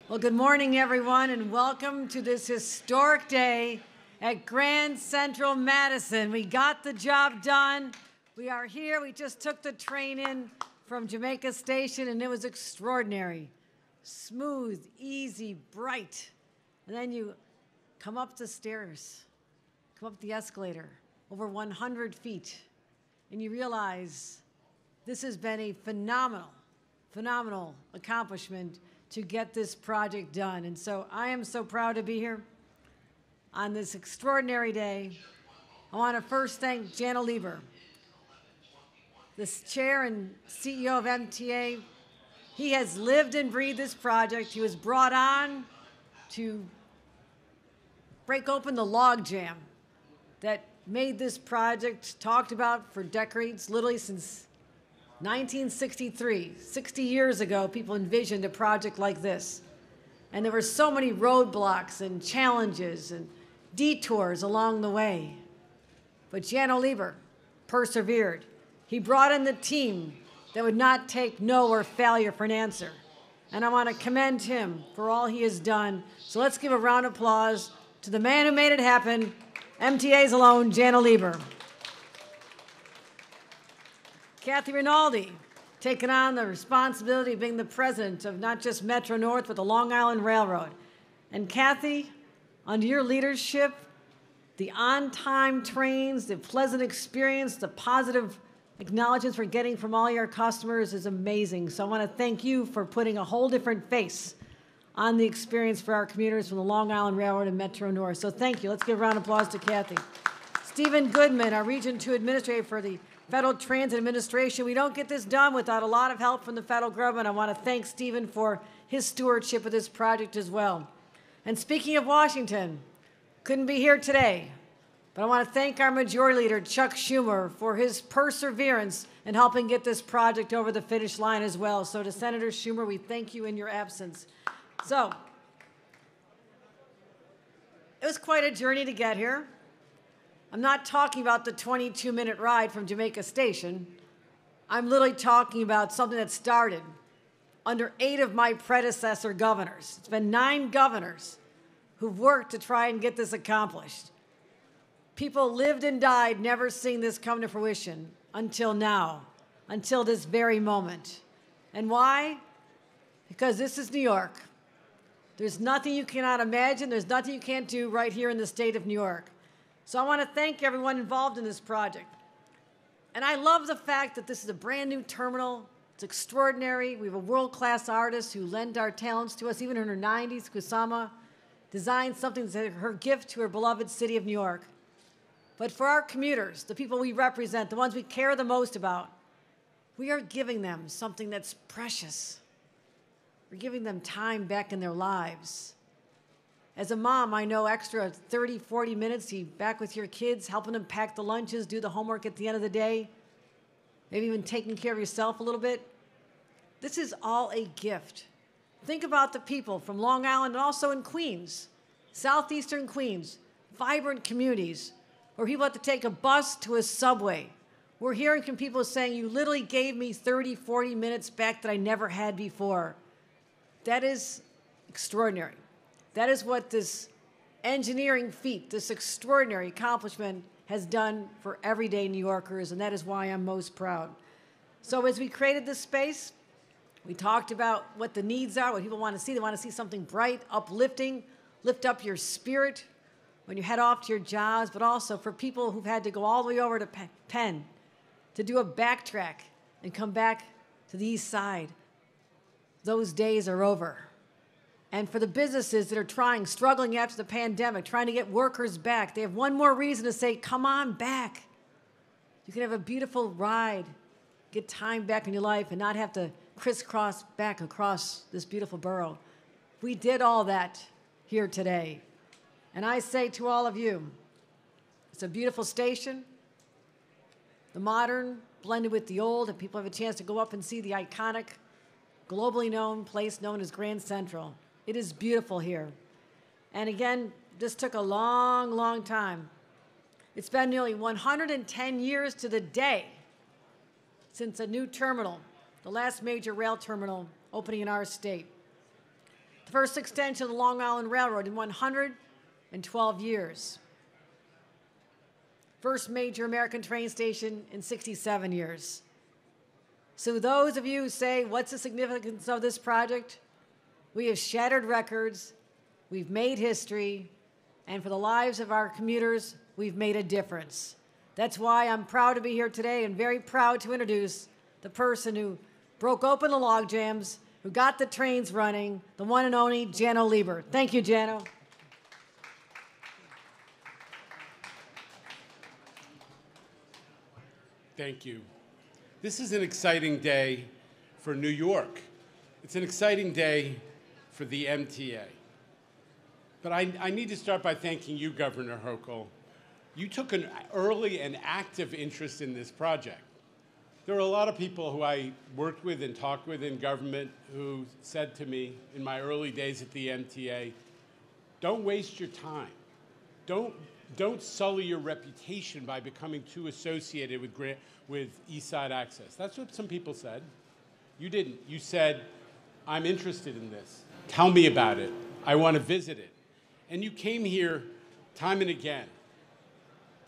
Well, good morning, everyone, and welcome to this historic day at Grand Central Madison. We got the job done. We are here. We just took the train in from Jamaica Station, and it was extraordinary. Smooth, easy, bright. And then you come up the stairs, come up the escalator, over 100 feet, and you realize this has been a phenomenal accomplishment to get this project done. And so I am so proud to be here on this extraordinary day. I want to first thank Janno Lieber, the chair and CEO of MTA. He has lived and breathed this project. He was brought on to break open the logjam that made this project talked about for decades, literally since 1963, 60 years ago, people envisioned a project like this. And there were so many roadblocks and challenges and detours along the way. But Janno Lieber persevered. He brought in the team that would not take no or failure for an answer. And I want to commend him for all he has done. So let's give a round of applause to the man who made it happen, MTA's own Janno Lieber. Kathy Rinaldi, taking on the responsibility of being the president of not just Metro North, but the Long Island Railroad. And Kathy, under your leadership, the on-time trains, the pleasant experience, the positive acknowledgments we're getting from all your customers is amazing. So I want to thank you for putting a whole different face on the experience for our commuters from the Long Island Railroad and Metro North. So thank you. Let's give a round of applause to Kathy. Stephen Goodman, our Region 2 Administrator for the Federal Transit Administration. We don't get this done without a lot of help from the federal government. I want to thank Stephen for his stewardship of this project as well. And speaking of Washington, couldn't be here today, but I want to thank our Majority Leader, Chuck Schumer, for his perseverance in helping get this project over the finish line as well. So to Senator Schumer, we thank you in your absence. So, it was quite a journey to get here. I'm not talking about the 22-minute ride from Jamaica Station. I'm literally talking about something that started under 8 of my predecessor governors. It's been 9 governors who've worked to try and get this accomplished. People lived and died never seeing this come to fruition until now, until this very moment. And why? Because this is New York. There's nothing you cannot imagine. There's nothing you can't do right here in the state of New York. So I want to thank everyone involved in this project. And I love the fact that this is a brand new terminal. It's extraordinary. We have a world-class artist who lent our talents to us, even in her 90s. Kusama designed something that's her gift to her beloved city of New York. But for our commuters, the people we represent, the ones we care the most about, we are giving them something that's precious. We're giving them time back in their lives. As a mom, I know extra 30, 40 minutes to be back with your kids, helping them pack the lunches, do the homework at the end of the day, maybe even taking care of yourself a little bit. This is all a gift. Think about the people from Long Island and also in Queens, southeastern Queens, vibrant communities where people have to take a bus to a subway. We're hearing from people saying, you literally gave me 30, 40 minutes back that I never had before. That is extraordinary. That is what this engineering feat, this extraordinary accomplishment has done for everyday New Yorkers, and that is why I'm most proud. So as we created this space, we talked about what the needs are, what people want to see. They want to see something bright, uplifting, lift up your spirit when you head off to your jobs, but also for people who've had to go all the way over to Penn to do a backtrack and come back to the east side. Those days are over. And for the businesses that are struggling after the pandemic, trying to get workers back, they have one more reason to say, come on back. You can have a beautiful ride, get time back in your life, and not have to crisscross back across this beautiful borough. We did all that here today. And I say to all of you, it's a beautiful station, the modern blended with the old, and people have a chance to go up and see the iconic, globally known place known as Grand Central. It is beautiful here. And again, this took a long, long time. It's been nearly 110 years to the day since a new terminal, the last major rail terminal opening in our state. the first extension of the Long Island Railroad in 112 years. First major American train station in 67 years. So those of you who say, what's the significance of this project? We have shattered records, we've made history, and for the lives of our commuters, we've made a difference. That's why I'm proud to be here today and very proud to introduce the person who broke open the log jams, who got the trains running, the one and only Janno Lieber. Thank you, Janno. Thank you. This is an exciting day for New York. It's an exciting day for the MTA. But I need to start by thanking you, Governor Hochul. You took an early and active interest in this project. There are a lot of people who I worked with and talked with in government who said to me in my early days at the MTA, don't waste your time. Don't sully your reputation by becoming too associated with East Side Access. That's what some people said. You didn't. You said, I'm interested in this. Tell me about it. I want to visit it. And you came here time and again.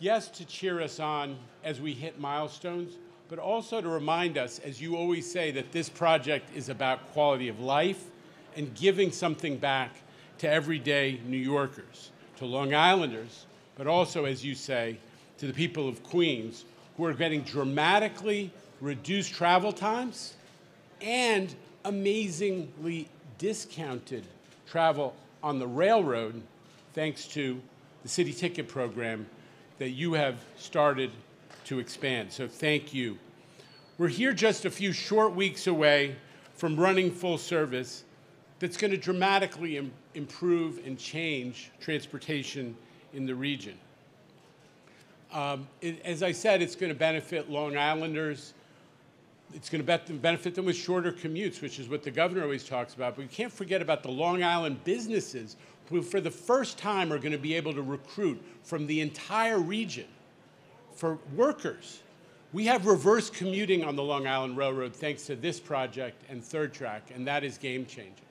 Yes, to cheer us on as we hit milestones, but also to remind us, as you always say, that this project is about quality of life and giving something back to everyday New Yorkers, to Long Islanders, but also, as you say, to the people of Queens, who are getting dramatically reduced travel times and amazingly discounted travel on the railroad, thanks to the city ticket program that you have started to expand. So thank you. We're here just a few short weeks away from running full service that's going to dramatically improve and change transportation in the region. As I said, it's going to benefit Long Islanders. It's going to benefit them with shorter commutes, which is what the governor always talks about. But we can't forget about the Long Island businesses who, for the first time, are going to be able to recruit from the entire region for workers. We have reverse commuting on the Long Island Railroad thanks to this project and Third Track, and that is game-changing.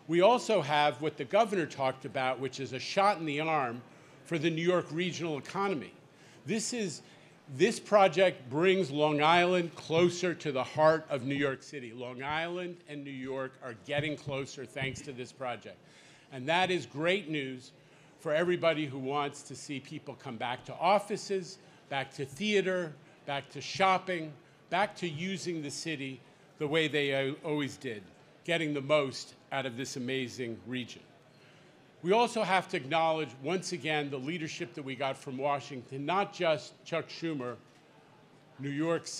We also have what the governor talked about, which is a shot in the arm for the New York regional economy. This project brings Long Island closer to the heart of New York City. Long Island and New York are getting closer thanks to this project. And that is great news for everybody who wants to see people come back to offices, back to theater, back to shopping, back to using the city the way they always did, getting the most out of this amazing region. We also have to acknowledge, once again, the leadership that we got from Washington, not just Chuck Schumer, New York's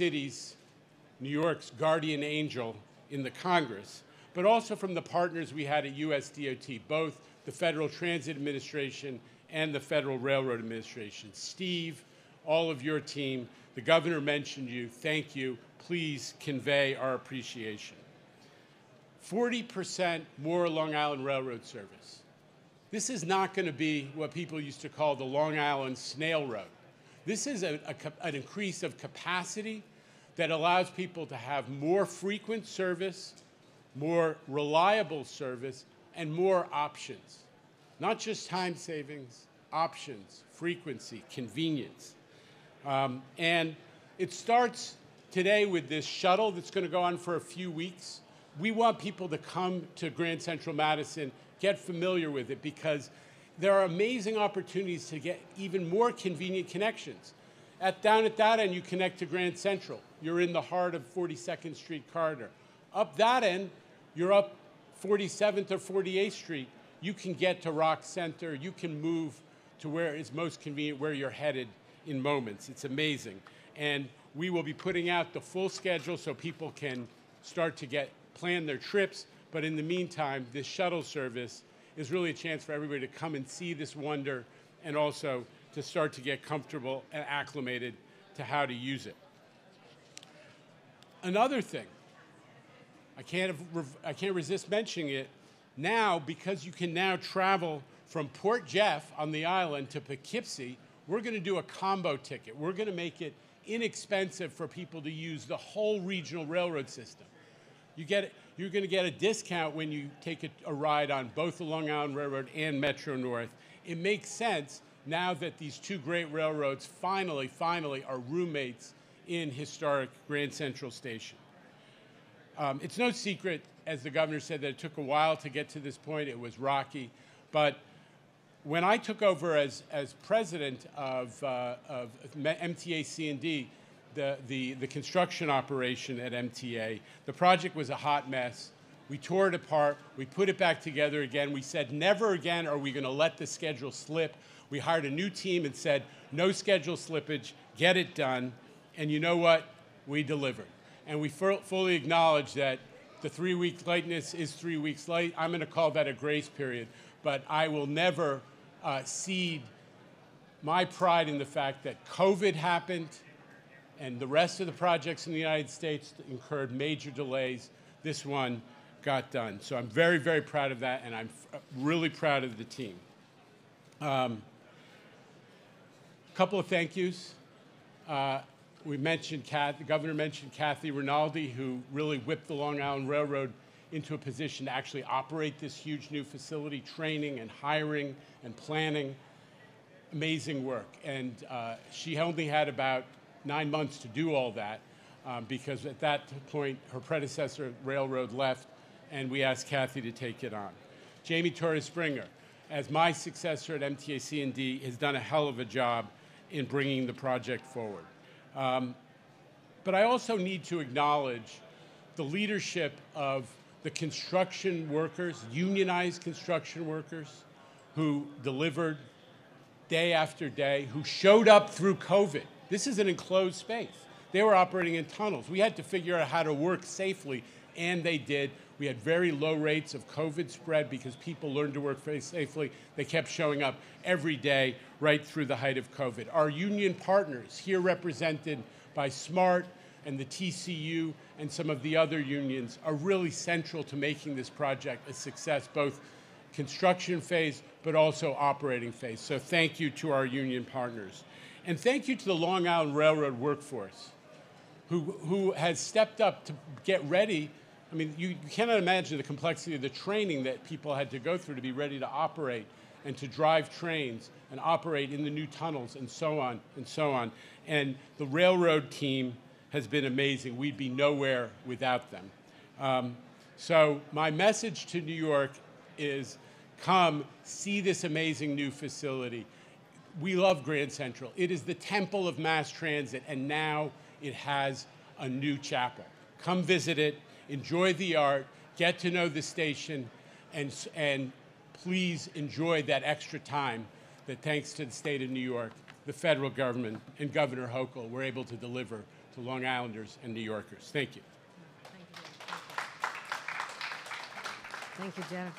guardian angel in the Congress, but also from the partners we had at USDOT, both the Federal Transit Administration and the Federal Railroad Administration. Steve, all of your team, the governor mentioned you. Thank you. Please convey our appreciation. 40% more Long Island Railroad service. This is not going to be what people used to call the Long Island Snail Road. This is an increase of capacity that allows people to have more frequent service, more reliable service, and more options. Not just time savings, options, frequency, convenience. And it starts today with this shuttle that's going to go on for a few weeks. We want people to come to Grand Central Madison, get familiar with it, because there are amazing opportunities to get even more convenient connections. Down at that end, you connect to Grand Central. You're in the heart of 42nd Street corridor. Up that end, you're up 47th or 48th Street. You can get to Rock Center. You can move to where is most convenient, where you're headed in moments. It's amazing. And we will be putting out the full schedule so people can start to plan their trips. But in the meantime, this shuttle service is really a chance for everybody to come and see this wonder and also to start to get comfortable and acclimated to how to use it. Another thing, I can't resist mentioning it now, because you can now travel from Port Jeff on the island to Poughkeepsie. We're going to do a combo ticket. We're going to make it inexpensive for people to use the whole regional railroad system. you're going to get a discount when you take a ride on both the Long Island Railroad and Metro North. It makes sense now that these two great railroads finally are roommates in historic Grand Central Station. It's no secret, as the governor said, that it took a while to get to this point. It was rocky. But when I took over as president of MTA C&D, the construction operation at MTA, the project was a hot mess. We tore it apart. We put it back together again. We said, never again are we going to let the schedule slip. We hired a new team and said, no schedule slippage, get it done. And you know what? We delivered. And we fully acknowledge that the 3-week lateness is 3 weeks late. I'm going to call that a grace period. But I will never cede my pride in the fact that COVID happened and the rest of the projects in the United States incurred major delays. This one got done. So I'm very, very proud of that, and I'm really proud of the team. A couple of thank yous. We mentioned the governor mentioned Kathy Rinaldi, who really whipped the Long Island Railroad into a position to actually operate this huge new facility, training and hiring and planning. Amazing work. And she only had about 9 months to do all that because at that point her predecessor railroad left, and we asked Kathy to take it on. Jamie Torres Springer, as my successor at MTA C&D, has done a hell of a job in bringing the project forward. But I also need to acknowledge the leadership of the construction workers, unionized construction workers, who delivered day after day, who showed up through COVID. This is an enclosed space. They were operating in tunnels. We had to figure out how to work safely, and they did. We had very low rates of COVID spread because people learned to work very safely. They kept showing up every day right through the height of COVID. Our union partners, here represented by SMART and the TCU and some of the other unions, are really central to making this project a success, both construction phase but also operating phase. So thank you to our union partners. And thank you to the Long Island Railroad workforce, who has stepped up to get ready. I mean, you cannot imagine the complexity of the training that people had to go through to be ready to operate and to drive trains and operate in the new tunnels and so on and so on. And the railroad team has been amazing. We'd be nowhere without them. So my message to New York is, come see this amazing new facility. We love Grand Central. It is the temple of mass transit, and now it has a new chapel. Come visit it, enjoy the art, get to know the station, and please enjoy that extra time that, thanks to the state of New York, the federal government, and Governor Hochul were able to deliver to Long Islanders and New Yorkers. Thank you. Thank you, Janno.